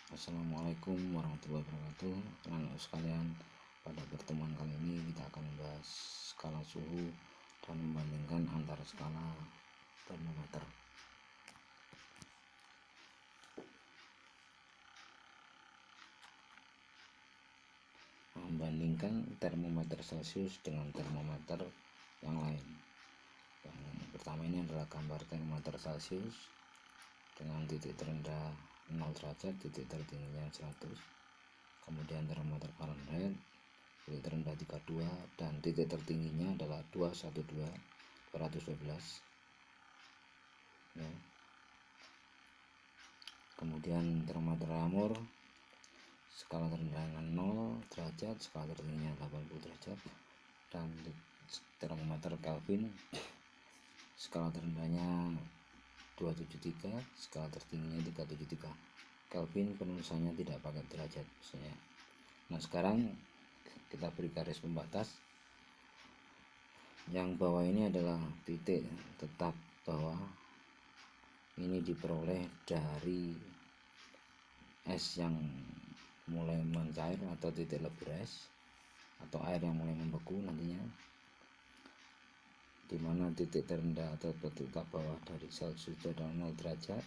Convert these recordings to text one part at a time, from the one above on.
Assalamualaikum warahmatullahi wabarakatuh. Anak-anak sekalian, pada pertemuan kali ini kita akan membahas skala suhu dan membandingkan antara skala termometer. Membandingkan termometer Celcius dengan termometer yang lain. Yang pertama ini adalah gambar termometer Celcius dengan titik terendah 0 derajat, titik tertingginya 100. Kemudian termometer Fahrenheit titik terendah 32 dan titik tertingginya adalah 212 ya. Kemudian termometer Reaumur skala terendahnya 0 derajat, skala tertingginya 80 derajat, dan termometer Kelvin skala terendahnya 273, skala tertingginya 373. Kelvin penulisannya tidak pakai derajat misalnya. Nah, sekarang kita beri garis pembatas. Yang bawah ini adalah titik tetap bawah. Ini diperoleh dari es yang mulai mencair atau titik lebur es atau air yang mulai membeku nantinya, dimana titik terendah atau titik bawah dari Celcius adalah 0 derajat,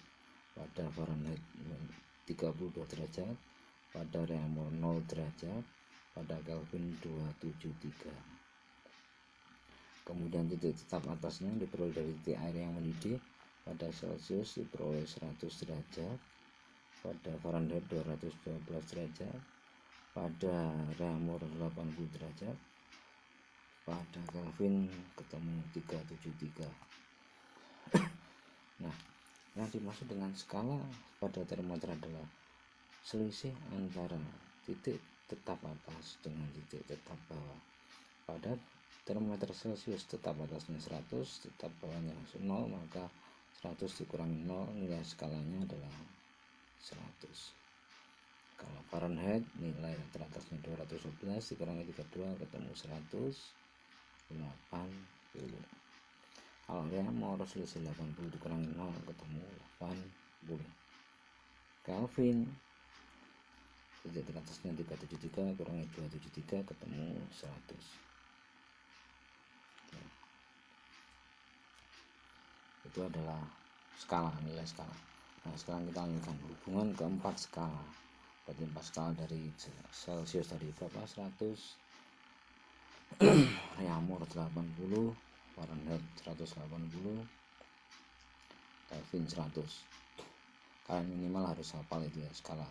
pada Fahrenheit 32 derajat, pada Reaumur 0 derajat, pada Kelvin 273. Kemudian titik tetap atasnya diperoleh dari titik air yang mendidih. Pada Celcius diperoleh 100 derajat, pada Fahrenheit 212 derajat, pada Reaumur 80 derajat, pada Kelvin ketemu 373. Nah, yang dimaksud dengan skala pada termometer adalah selisih antara titik tetap atas dengan titik tetap bawah. Pada termometer Celcius tetap atasnya 100, tetap bawahnya 0, maka 100 dikurangi 0, nilai skalanya adalah 100. Kalau Fahrenheit nilai teratasnya 212 dikurangi 32 ketemu 180. Kalau Reaumur selisih 80 dikurangi 0 ketemu 80. Kelvin titik teratasnya 373 kurangi 273 ketemu 100. Itu adalah skala, nilai skala. Nah, sekarang kita lanjutkan hubungan keempat skala. Berarti 4 skala dari Celcius dari berapa? 100, Reaumur 80, Fahrenheit 180, Kelvin 100. Kalian minimal harus hafal itu ya skala.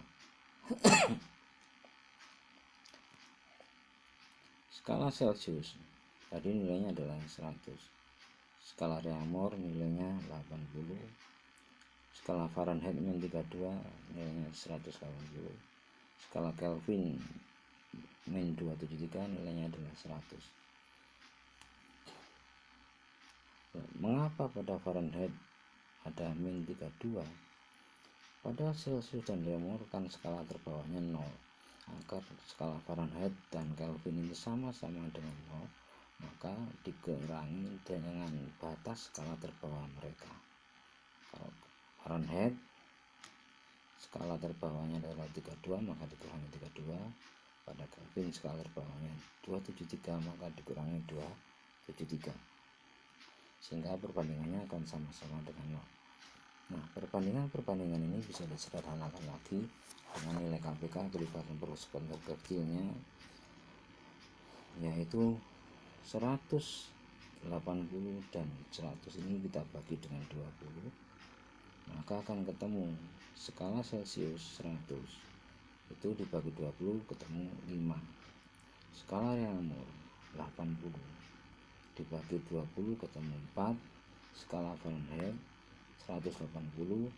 Skala Celcius tadi nilainya adalah 100. Skala Reaumur nilainya 80. Skala Fahrenheit -32 nilainya 180. Skala Kelvin -273 nilainya adalah 100. Mengapa pada Fahrenheit ada -32? Pada Celcius dan Reaumur kan skala terbawahnya 0. Agar skala Fahrenheit dan Kelvin ini sama-sama dengan 0, maka dikurangi dengan batas skala terbawah mereka. Kalau Fahrenheit skala terbawahnya adalah 32, maka dikurangi 32. Pada Kelvin skala terbawahnya 273, maka dikurangi 273, sehingga perbandingannya akan sama-sama dengan 0. Nah, perbandingan ini bisa disederhanakan lagi dengan nilai KPK kelipatan per sekunder kecilnya, yaitu 180 dan 100 ini kita bagi dengan 20, maka akan ketemu skala Celcius 100 itu dibagi 20 ketemu 5. Skala Reaumur 80 dibagi 20 ketemu 4. Skala Fahrenheit 180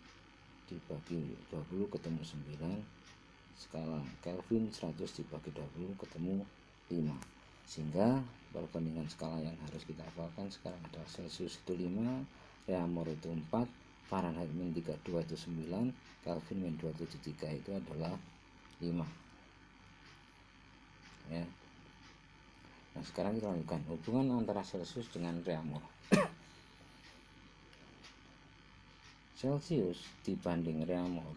dibagi 20 ketemu 9. Skala Kelvin 100 dibagi 20 ketemu 5. Sehingga perbandingan skala yang harus kita hafalkan sekarang adalah Celcius itu 5, Reaumur itu 4, Fahrenheit -32 itu 9, Kelvin -273 itu adalah 5 ya. Nah, sekarang kita lanjutkan hubungan antara Celcius dengan Reaumur. Celcius dibanding Reaumur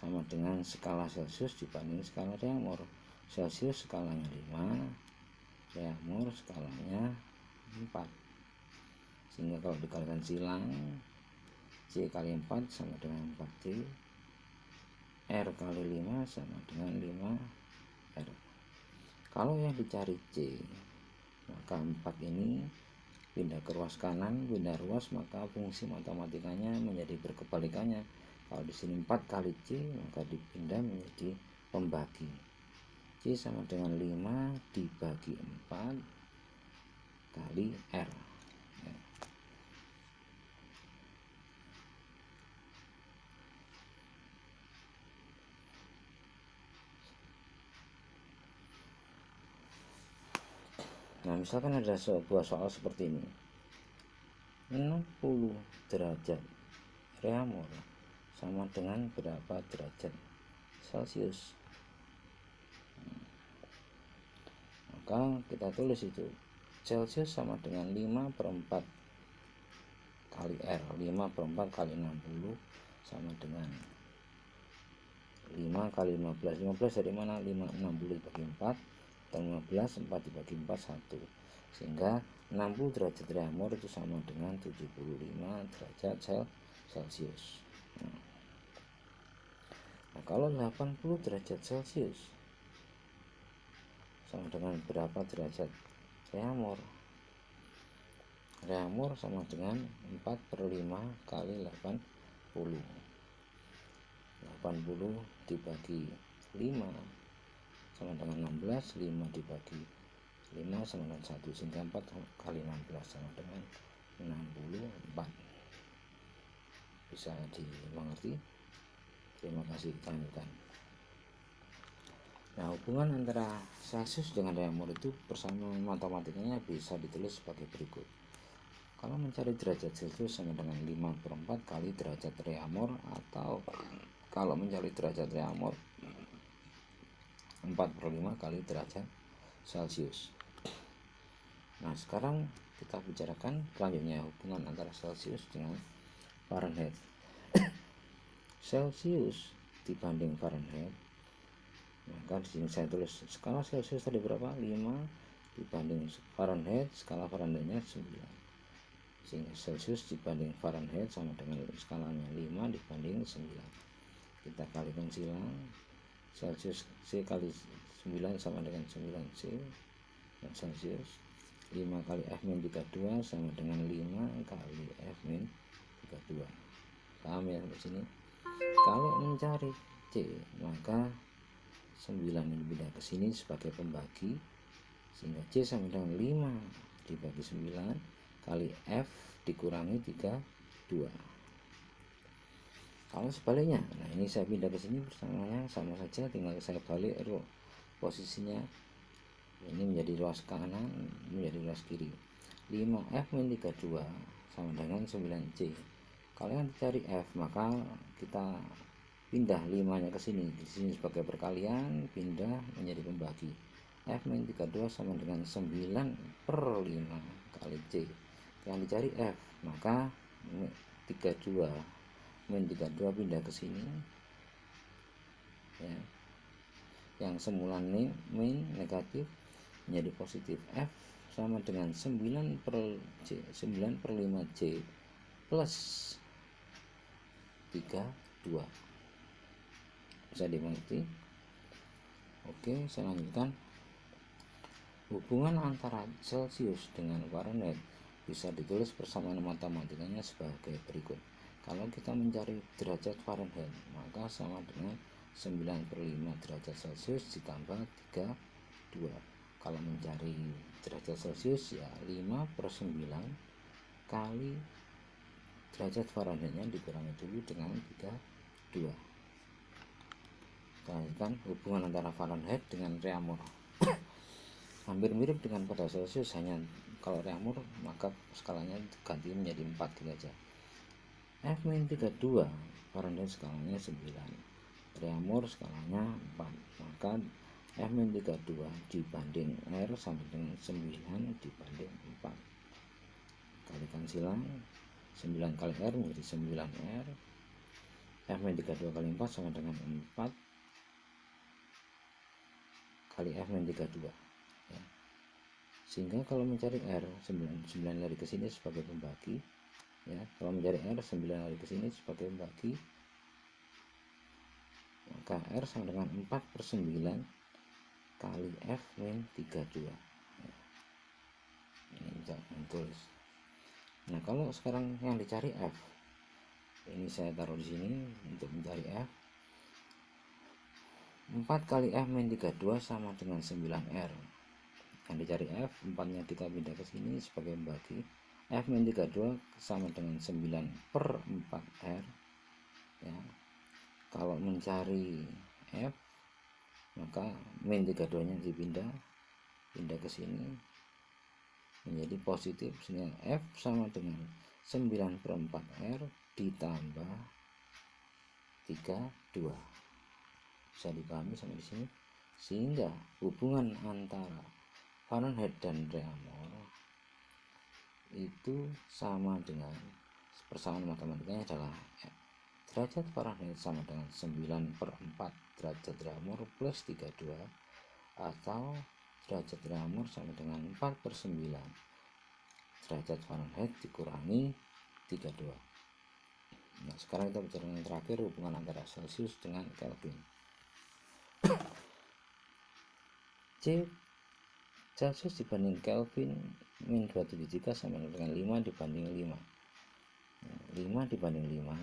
sama dengan skala Celsius dibanding skala Reaumur. Celsius skalanya 5, Reaumur skalanya 4. Sehingga kalau dikalikan silang, C kali 4 sama dengan 4C, R kali 5 sama dengan 5R. Kalau yang dicari C, maka 4 ini pindah ke ruas kanan, pindah ruas, maka fungsi matematikanya menjadi berkebalikannya. Kalau di sini 4 kali C, maka dipindah menjadi pembagi. C sama dengan 5 dibagi 4 kali R. Nah, misalkan ada sebuah soal seperti ini. 60 derajat Reaumur sama dengan berapa derajat Celsius? Maka kita tulis itu. Celsius sama dengan 5/4 kali R. 5/4 kali 60 sama dengan 5 kali 15. 15 dari mana? 5, 60 dibagi 4, dan 15, 4 dibagi 4, 1. Sehingga 60 derajat Reaumur itu sama dengan 75 derajat Celsius. Nah, kalau 80 derajat Celsius sama dengan berapa derajat Reaumur? Reaumur sama dengan 4/5 kali 80. 80 dibagi 5 sama dengan 16, 5 dibagi 5 sama dengan 1, sehingga 4 kali 16 sama dengan 64. Bisa dimengerti? Terima kasih, lanjutkan. Nah, hubungan antara Celsius dengan Reaumur itu persamaan matematikanya bisa ditulis sebagai berikut. Kalau mencari derajat Celsius sama dengan 5/4 kali derajat Reaumur, atau kalau mencari derajat Reaumur 4/5 kali derajat Celsius. Nah, sekarang kita bicarakan selanjutnya hubungan antara Celsius dengan Fahrenheit. Celsius dibanding Fahrenheit, maka di sini saya tulis skala Celsius tadi berapa? 5 dibanding Fahrenheit, skala Fahrenheitnya 9. Sehingga Celsius dibanding Fahrenheit sama dengan skalanya 5 dibanding 9. Kita kalikan silang. Celsius C kali 9 sama dengan 9C dan Celsius. 5 kali F-32 sama dengan 5 kali F-32. Paham ya sampai sini? Kalau mencari C, maka 9 ini pindah ke sini sebagai pembagi, sehingga C sama dengan 5 dibagi 9 kali F dikurangi 32. Kalau sebaliknya, nah ini saya pindah ke sini bersamanya sama saja, tinggal saya balik posisinya. Ini menjadi ruas kanan, menjadi ruas kiri. 5F-32 sama dengan 9C. Kalau yang dicari F, maka kita pindah 5-nya ke sini. Di sini sebagai perkalian, pindah menjadi pembagi. F-32 sama dengan 9/5 kali C. Yang dicari F, maka 32 pindah ke sini. Ya. Yang semula min negatif menjadi positif. F sama dengan 9/5C plus 32. Bisa dimengerti? Oke, saya lanjutkan. Hubungan antara Celsius dengan Fahrenheit bisa ditulis persamaan matematikanya sebagai berikut. Kalau kita mencari derajat Fahrenheit, maka sama dengan 9/5 derajat Celsius ditambah 32. Kalau mencari derajat Celsius ya 5/9 kali derajat Fahrenheitnya dikurangi dulu dengan 32. Lanjutkan hubungan antara Fahrenheit dengan Reaumur. Hampir mirip dengan pada Celsius, hanya kalau Reaumur maka skalanya ganti menjadi 4 gitu aja. F-32 Fahrenheit skalanya 9, Reaumur skalanya 4, maka F-32 dibanding R sama dengan 9 dibanding 4. Kalikan silang, 9 kali R menjadi 9R, F-32 kali 4 sama dengan 4 kali F-32 ya. Sehingga kalau mencari R 9 lari ke sini sebagai pembagi ya, kalau mencari R 9 lari ke sini sebagai pembagi, maka R sama dengan 4/9 kali F-32 ya. Ini bisa tulis. Nah, kalau sekarang yang dicari F, ini saya taruh di sini untuk mencari F. 4 kali F-32 sama dengan 9R. Yang dicari F, 4 nya kita pindah ke sini sebagai pembagi. F-32 sama dengan 9/4R ya. Kalau mencari F, maka min-32 nya pindah ke sini menjadi positif, sehingga F sama dengan 9/4R ditambah 32. Bisa dipahami sampai di sini. Sehingga hubungan antara Fahrenheit dan Reaumur itu sama dengan, persamaan matematikanya adalah derajat Fahrenheit sama dengan 9/4 derajat Reaumur plus 32, atau derajat Reaumur sama dengan 4/9 derajat Fahrenheit dikurangi 32. Nah, sekarang kita bicara yang terakhir, hubungan antara Celsius dengan Kelvin. C Celsius dibanding Kelvin min 273 sama dengan 5 dibanding 5. 5 dibanding 5,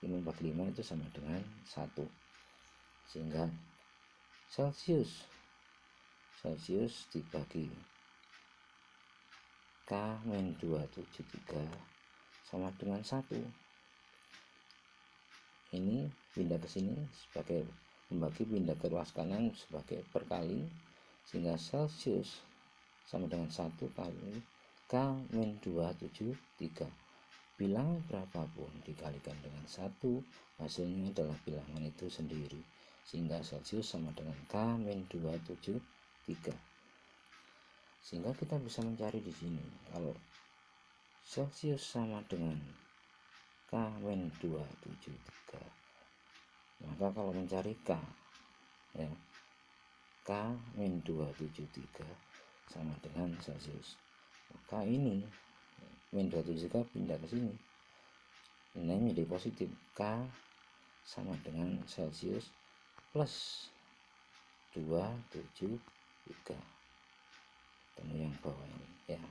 5 bagi 5 itu sama dengan 1. Sehingga Celsius dibagi K min 273 sama dengan 1. Ini pindah ke sini sebagai membagi, pindah ke ruas kanan sebagai perkali, sehingga Celsius sama dengan 1 kali K min 273. Bilangan berapapun dikalikan dengan 1, hasilnya adalah bilangan itu sendiri, sehingga Celsius sama dengan K min 273. Sehingga kita bisa mencari di sini, kalau Celsius sama dengan K min 273, maka kalau mencari K ya, K min 273 sama dengan Celsius, maka ini min 273 pindah ke sini, nilainya menjadi positif. K sama dengan Celsius plus 273, temu yang bawah ini ya.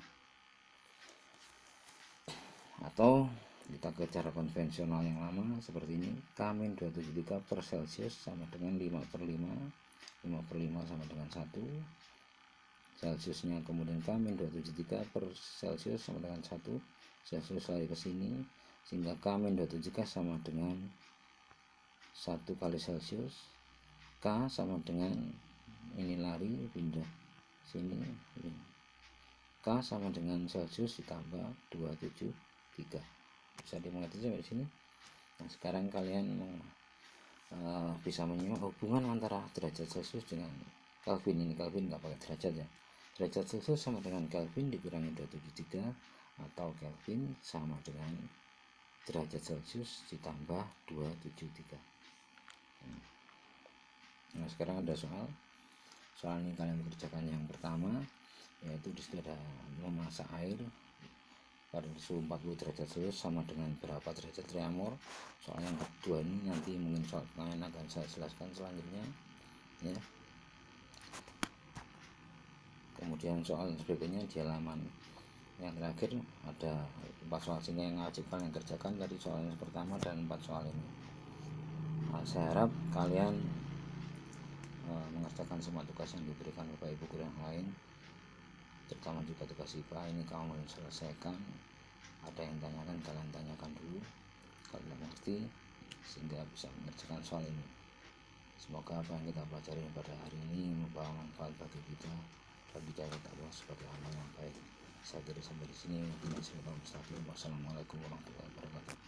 Atau kita ke cara konvensional yang lama seperti ini, K min 273 per Celsius sama dengan 5/5, 5/5 sama dengan 1. Celsiusnya kemudian K min 273 per Celsius sama dengan 1. Celsius lari ke sini, sehingga K min 273 sama dengan 1 kali Celsius. K sama dengan ini lari pindah sini, K sama dengan Celsius ditambah 273. Bisa dimengerti sampai sini. Nah, sekarang kalian bisa menyimak hubungan antara derajat Celsius dengan Kelvin. Ini Kelvin nggak pakai derajat ya. Derajat Celsius sama dengan Kelvin dikurangi 273, atau Kelvin sama dengan derajat Celsius ditambah 273. Nah, sekarang ada soal ini kalian kerjakan. Yang pertama yaitu di situ ada memasak air pada suhu 40 derajat Celcius sama dengan berapa derajat Reaumur. Soal yang kedua ini nanti mungkin soal kalian akan saya jelaskan selanjutnya ya. Kemudian soal berikutnya di halaman yang terakhir ada 4 soal sini yang wajib kalian kerjakan dari soal yang pertama dan 4 soal ini. Nah, saya harap kalian mengerjakan semua tugas yang diberikan Bapak Ibu guru yang lain, terutama juga tugas IPA ini kamu harus selesaikan. Ada yang tanyakan, kalian tanyakan dulu kalau tidak mengerti, sehingga bisa mengerjakan soal ini. Semoga apa yang kita pelajari pada hari ini membawa manfaat bagi kita dan hidayah Allah sebagai amal yang baik. Saya kira sampai di sini. Wassalamualaikum warahmatullahi wabarakatuh.